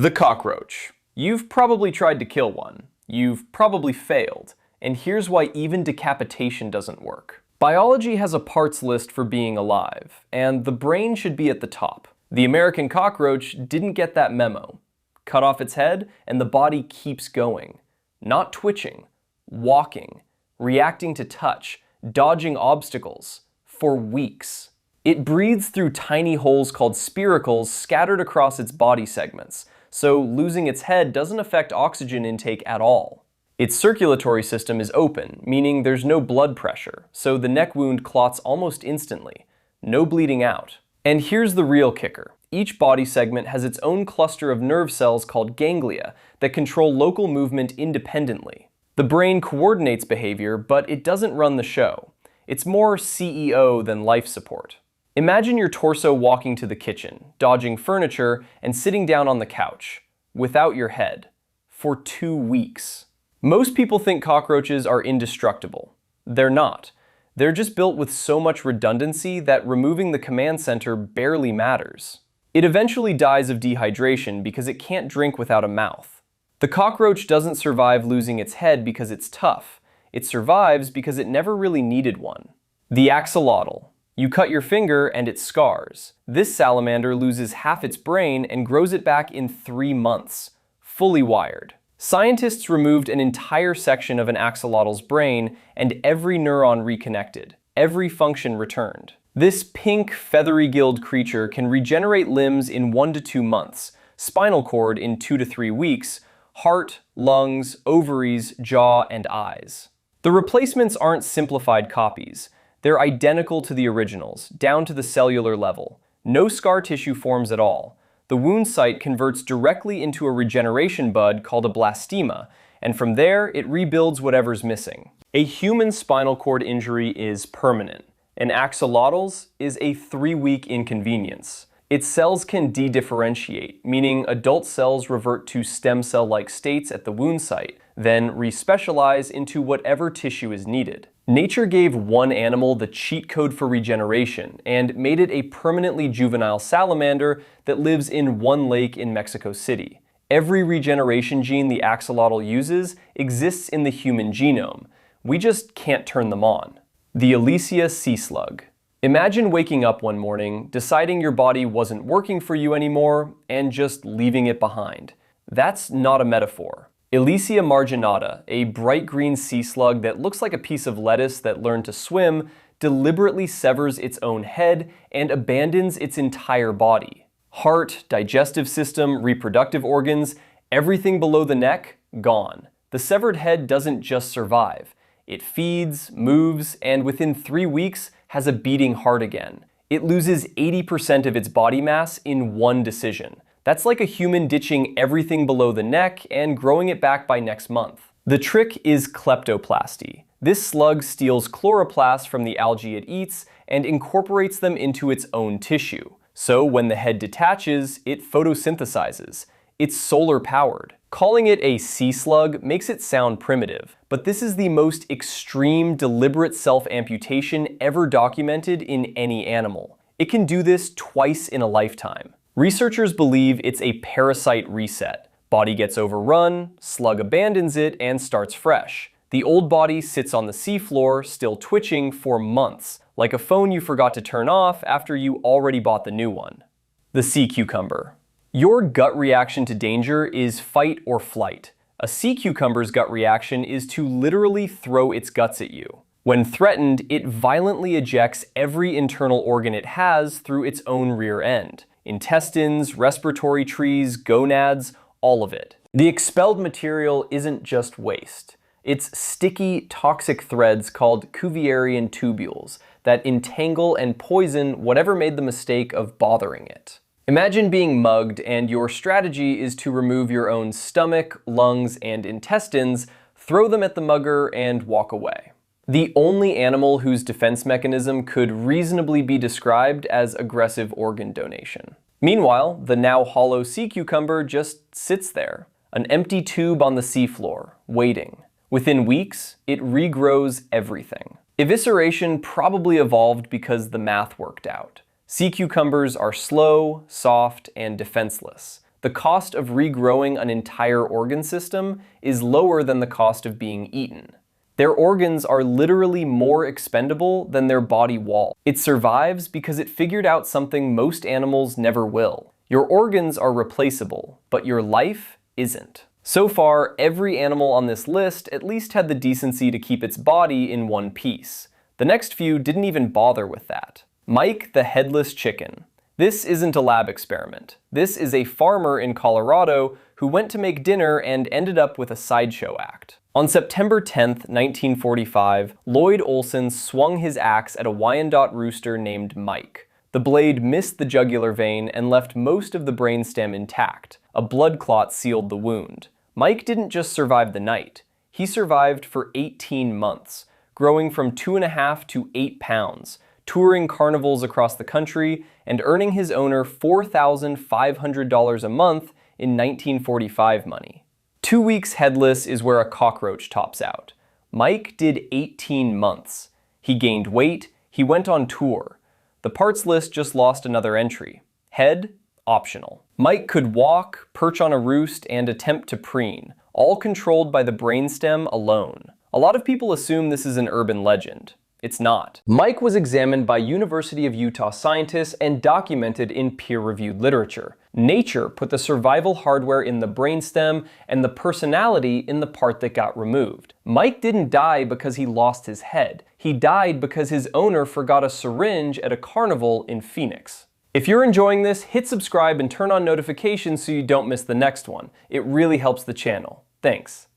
The cockroach. You've probably tried to kill one. You've probably failed. And here's why even decapitation doesn't work. Biology has a parts list for being alive, and the brain should be at the top. The American cockroach didn't get that memo. Cut off its head, and the body keeps going. Not twitching, walking, reacting to touch, dodging obstacles, for weeks. It breathes through tiny holes called spiracles scattered across its body segments, so losing its head doesn't affect oxygen intake at all. Its circulatory system is open, meaning there's no blood pressure, so the neck wound clots almost instantly. No bleeding out. And here's the real kicker. Each body segment has its own cluster of nerve cells called ganglia that control local movement independently. The brain coordinates behavior, but it doesn't run the show. It's more CEO than life support. Imagine your torso walking to the kitchen, dodging furniture, and sitting down on the couch, without your head, for 2 weeks. Most people think cockroaches are indestructible. They're not. They're just built with so much redundancy that removing the command center barely matters. It eventually dies of dehydration because it can't drink without a mouth. The cockroach doesn't survive losing its head because it's tough. It survives because it never really needed one. The axolotl. You cut your finger and it scars. This salamander loses half its brain and grows it back in 3 months, fully wired. Scientists removed an entire section of an axolotl's brain and every neuron reconnected, every function returned. This pink, feathery-gilled creature can regenerate limbs in 1 to 2 months, spinal cord in 2 to 3 weeks, heart, lungs, ovaries, jaw, and eyes. The replacements aren't simplified copies. They're identical to the originals, down to the cellular level. No scar tissue forms at all. The wound site converts directly into a regeneration bud called a blastema, and from there it rebuilds whatever's missing. A human spinal cord injury is permanent. An axolotl's is a 3-week inconvenience. Its cells can dedifferentiate, meaning adult cells revert to stem cell-like states at the wound site, then respecialize into whatever tissue is needed. Nature gave one animal the cheat code for regeneration and made it a permanently juvenile salamander that lives in one lake in Mexico City. Every regeneration gene the axolotl uses exists in the human genome. We just can't turn them on. The Elysia Sea Slug. Imagine waking up one morning, deciding your body wasn't working for you anymore, and just leaving it behind. That's not a metaphor. Elysia marginata, a bright green sea slug that looks like a piece of lettuce that learned to swim, deliberately severs its own head and abandons its entire body. Heart, digestive system, reproductive organs, everything below the neck, gone. The severed head doesn't just survive. It feeds, moves, and within 3 weeks has a beating heart again. It loses 80% of its body mass in one decision. That's like a human ditching everything below the neck and growing it back by next month. The trick is kleptoplasty. This slug steals chloroplasts from the algae it eats and incorporates them into its own tissue. So when the head detaches, it photosynthesizes. It's solar powered. Calling it a sea slug makes it sound primitive, but this is the most extreme, deliberate self-amputation ever documented in any animal. It can do this twice in a lifetime. Researchers believe it's a parasite reset. Body gets overrun, slug abandons it, and starts fresh. The old body sits on the seafloor, still twitching for months, like a phone you forgot to turn off after you already bought the new one. The sea cucumber. Your gut reaction to danger is fight or flight. A sea cucumber's gut reaction is to literally throw its guts at you. When threatened, it violently ejects every internal organ it has through its own rear end. Intestines, respiratory trees, gonads, all of it. The expelled material isn't just waste. It's sticky, toxic threads called Cuvierian tubules that entangle and poison whatever made the mistake of bothering it. Imagine being mugged and your strategy is to remove your own stomach, lungs, and intestines, throw them at the mugger, and walk away. The only animal whose defense mechanism could reasonably be described as aggressive organ donation. Meanwhile, the now hollow sea cucumber just sits there, an empty tube on the seafloor, waiting. Within weeks, it regrows everything. Evisceration probably evolved because the math worked out. Sea cucumbers are slow, soft, and defenseless. The cost of regrowing an entire organ system is lower than the cost of being eaten. Their organs are literally more expendable than their body wall. It survives because it figured out something most animals never will. Your organs are replaceable, but your life isn't. So far, every animal on this list at least had the decency to keep its body in one piece. The next few didn't even bother with that. Mike the headless chicken. This isn't a lab experiment. This is a farmer in Colorado who went to make dinner and ended up with a sideshow act. On September 10, 1945, Lloyd Olson swung his axe at a Wyandotte rooster named Mike. The blade missed the jugular vein and left most of the brainstem intact. A blood clot sealed the wound. Mike didn't just survive the night. He survived for 18 months, growing from 2.5 to 8 pounds, touring carnivals across the country, and earning his owner $4,500 a month in 1945 money. 2 weeks headless is where a cockroach tops out. Mike did 18 months. He gained weight, he went on tour. The parts list just lost another entry. Head, optional. Mike could walk, perch on a roost, and attempt to preen, all controlled by the brainstem alone. A lot of people assume this is an urban legend. It's not. Mike was examined by University of Utah scientists and documented in peer-reviewed literature. Nature put the survival hardware in the brainstem and the personality in the part that got removed. Mike didn't die because he lost his head. He died because his owner forgot a syringe at a carnival in Phoenix. If you're enjoying this, hit subscribe and turn on notifications so you don't miss the next one. It really helps the channel. Thanks.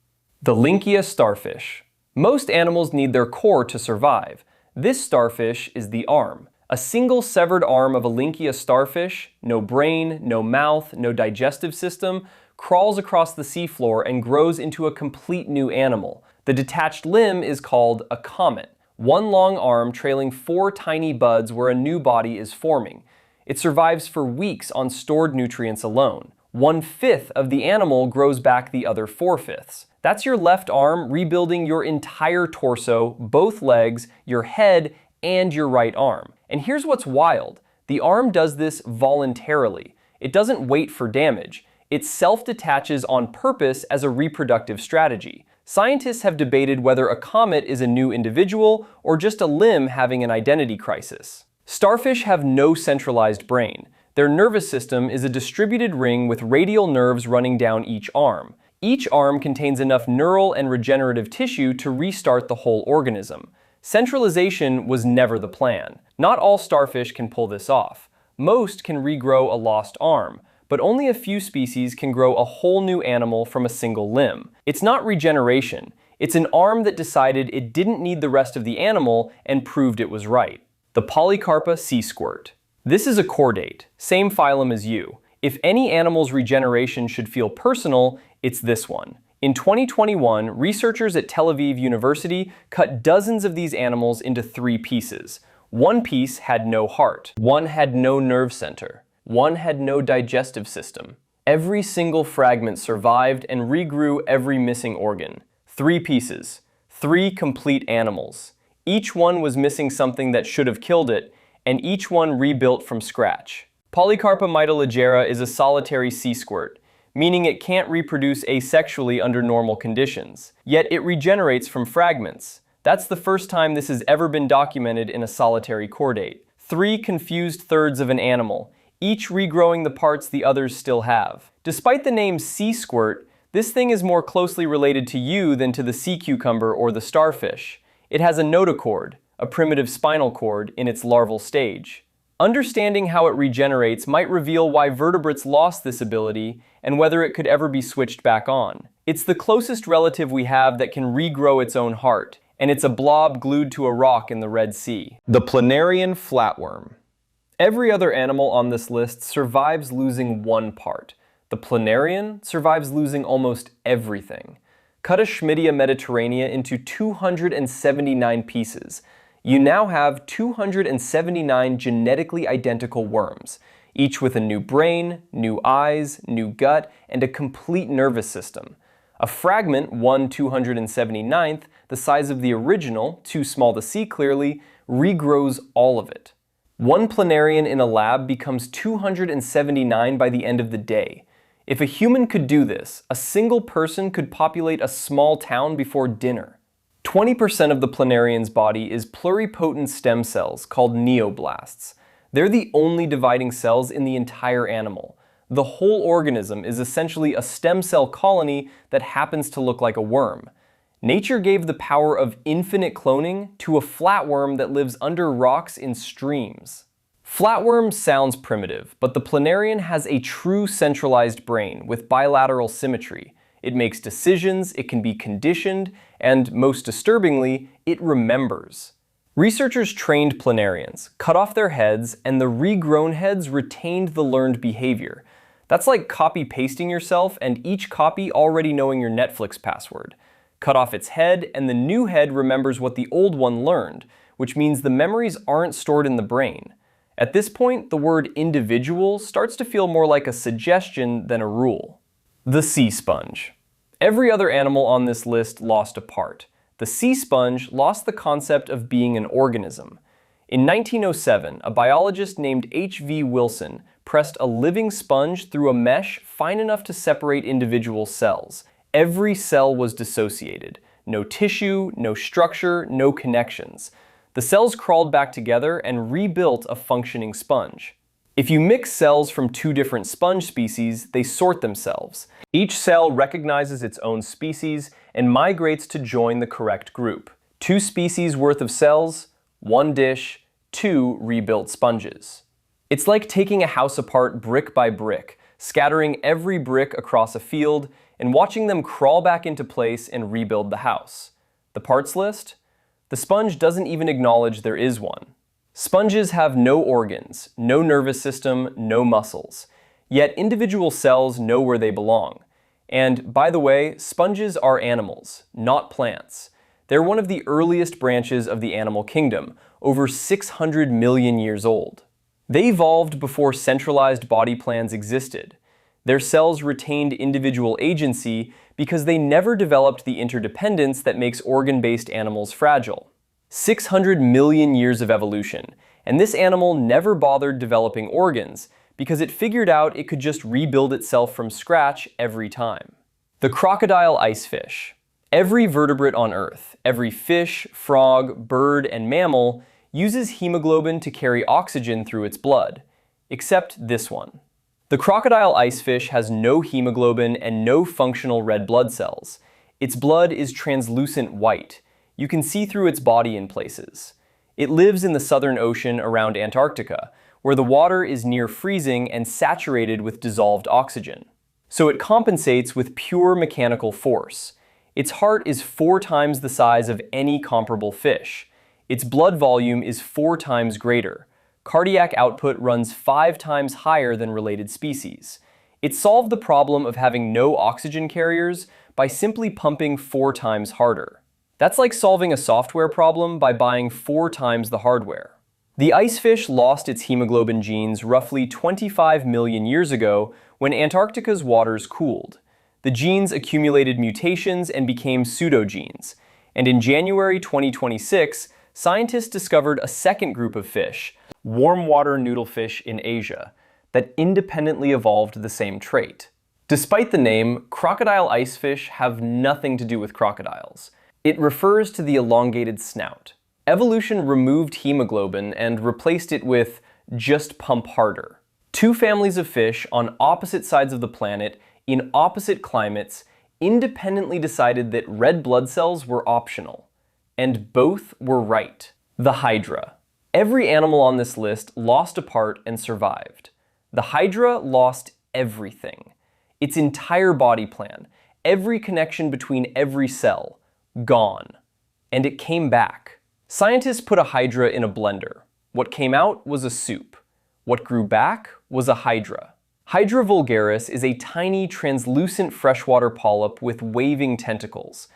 The Linckia Starfish. Most animals need their core to survive. This starfish is the arm. A single severed arm of a Linckia starfish, no brain, no mouth, no digestive system, crawls across the seafloor and grows into a complete new animal. The detached limb is called a comet. One long arm trailing 4 tiny buds where a new body is forming. It survives for weeks on stored nutrients alone. 1/5 of the animal grows back the other 4/5. That's your left arm rebuilding your entire torso, both legs, your head, and your right arm. And here's what's wild. The arm does this voluntarily. It doesn't wait for damage. It self-detaches on purpose as a reproductive strategy. Scientists have debated whether a comet is a new individual or just a limb having an identity crisis. Starfish have no centralized brain. Their nervous system is a distributed ring with radial nerves running down each arm. Each arm contains enough neural and regenerative tissue to restart the whole organism. Centralization was never the plan. Not all starfish can pull this off. Most can regrow a lost arm, but only a few species can grow a whole new animal from a single limb. It's not regeneration. It's an arm that decided it didn't need the rest of the animal and proved it was right. The Polycarpa Sea Squirt. This is a chordate, same phylum as you. If any animal's regeneration should feel personal, it's this one. In 2021, researchers at Tel Aviv University cut dozens of these animals into 3 pieces. One piece had no heart. One had no nerve center. One had no digestive system. Every single fragment survived and regrew every missing organ. 3 pieces. 3 complete animals. Each one was missing something that should have killed it, and each one rebuilt from scratch. Polycarpa mitoligera is a solitary sea squirt, meaning it can't reproduce asexually under normal conditions. Yet it regenerates from fragments. That's the first time this has ever been documented in a solitary chordate. 3 confused thirds of an animal, each regrowing the parts the others still have. Despite the name sea squirt, this thing is more closely related to you than to the sea cucumber or the starfish. It has a notochord, a primitive spinal cord, in its larval stage. Understanding how it regenerates might reveal why vertebrates lost this ability and whether it could ever be switched back on. It's the closest relative we have that can regrow its own heart, and it's a blob glued to a rock in the Red Sea. The Planarian Flatworm. Every other animal on this list survives losing one part. The Planarian survives losing almost everything. Cut a Schmidtia mediterranea into 279 pieces. You now have 279 genetically identical worms, each with a new brain, new eyes, new gut, and a complete nervous system. A fragment, 1/279th, the size of the original, too small to see clearly, regrows all of it. One planarian in a lab becomes 279 by the end of the day. If a human could do this, a single person could populate a small town before dinner. 20% of the planarian's body is pluripotent stem cells called neoblasts. They're the only dividing cells in the entire animal. The whole organism is essentially a stem cell colony that happens to look like a worm. Nature gave the power of infinite cloning to a flatworm that lives under rocks in streams. Flatworm sounds primitive, but the planarian has a true centralized brain with bilateral symmetry. It makes decisions, it can be conditioned, and most disturbingly, it remembers. Researchers trained planarians, cut off their heads, and the regrown heads retained the learned behavior. That's like copy-pasting yourself and each copy already knowing your Netflix password. Cut off its head, and the new head remembers what the old one learned, which means the memories aren't stored in the brain. At this point, the word individual starts to feel more like a suggestion than a rule. The sea sponge. Every other animal on this list lost a part. The sea sponge lost the concept of being an organism. In 1907, a biologist named H.V. Wilson pressed a living sponge through a mesh fine enough to separate individual cells. Every cell was dissociated. No tissue, no structure, no connections. The cells crawled back together and rebuilt a functioning sponge. If you mix cells from two different sponge species, they sort themselves. Each cell recognizes its own species and migrates to join the correct group. 2 species worth of cells, 1 dish, 2 rebuilt sponges. It's like taking a house apart brick by brick, scattering every brick across a field, and watching them crawl back into place and rebuild the house. The parts list? The sponge doesn't even acknowledge there is one. Sponges have no organs, no nervous system, no muscles. Yet individual cells know where they belong. And by the way, sponges are animals, not plants. They're one of the earliest branches of the animal kingdom, over 600 million years old. They evolved before centralized body plans existed. Their cells retained individual agency because they never developed the interdependence that makes organ-based animals fragile. 600 million years of evolution, and this animal never bothered developing organs because it figured out it could just rebuild itself from scratch every time. The crocodile icefish. Every vertebrate on Earth, every fish, frog, bird, and mammal uses hemoglobin to carry oxygen through its blood, except this one. The crocodile icefish has no hemoglobin and no functional red blood cells. Its blood is translucent white. You can see through its body in places. It lives in the Southern Ocean around Antarctica, where the water is near freezing and saturated with dissolved oxygen. So it compensates with pure mechanical force. Its heart is 4 times the size of any comparable fish. Its blood volume is 4 times greater. Cardiac output runs 5 times higher than related species. It solved the problem of having no oxygen carriers by simply pumping 4 times harder. That's like solving a software problem by buying 4 times the hardware. The icefish lost its hemoglobin genes roughly 25 million years ago when Antarctica's waters cooled. The genes accumulated mutations and became pseudogenes. And in January 2026, scientists discovered a second group of fish, warm water noodlefish in Asia, that independently evolved the same trait. Despite the name, crocodile icefish have nothing to do with crocodiles. It refers to the elongated snout. Evolution removed hemoglobin and replaced it with just pump harder. 2 families of fish on opposite sides of the planet in opposite climates independently decided that red blood cells were optional. And both were right. The Hydra. Every animal on this list lost a part and survived. The Hydra lost everything. Its entire body plan, every connection between every cell, gone. And it came back. Scientists put a Hydra in a blender. What came out was a soup. What grew back was a Hydra. Hydra vulgaris is a tiny, translucent freshwater polyp with waving tentacles.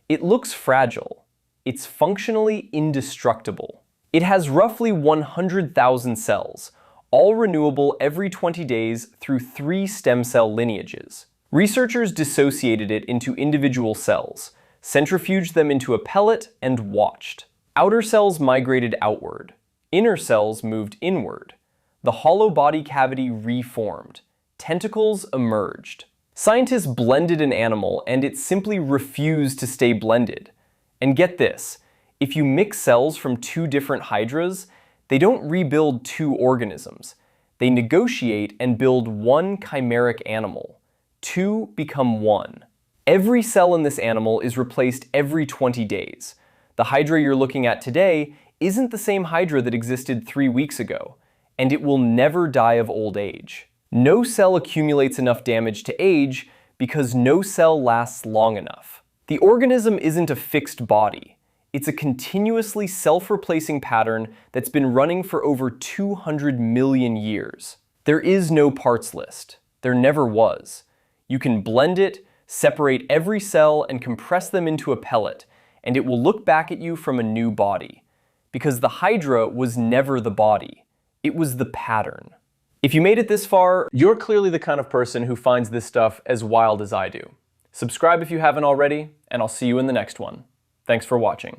It looks fragile. It's functionally indestructible. It has roughly 100,000 cells, all renewable every 20 days through 3 stem cell lineages. Researchers dissociated it into individual cells, centrifuged them into a pellet, and watched. Outer cells migrated outward. Inner cells moved inward. The hollow body cavity reformed. tentacles emerged. Scientists blended an animal and it simply refused to stay blended. And get this, if you mix cells from two different hydras, they don't rebuild two organisms. They negotiate and build one chimeric animal. Two become one. Every cell in this animal is replaced every 20 days. The Hydra you're looking at today isn't the same Hydra that existed 3 weeks ago, and it will never die of old age. No cell accumulates enough damage to age because no cell lasts long enough. The organism isn't a fixed body. It's a continuously self-replacing pattern that's been running for over 200 million years. There is no parts list. There never was. You can blend it, separate every cell, and compress them into a pellet, and it will look back at you from a new body. Because the Hydra was never the body. It was the pattern. If you made it this far, you're clearly the kind of person who finds this stuff as wild as I do. Subscribe if you haven't already, and I'll see you in the next one. Thanks for watching.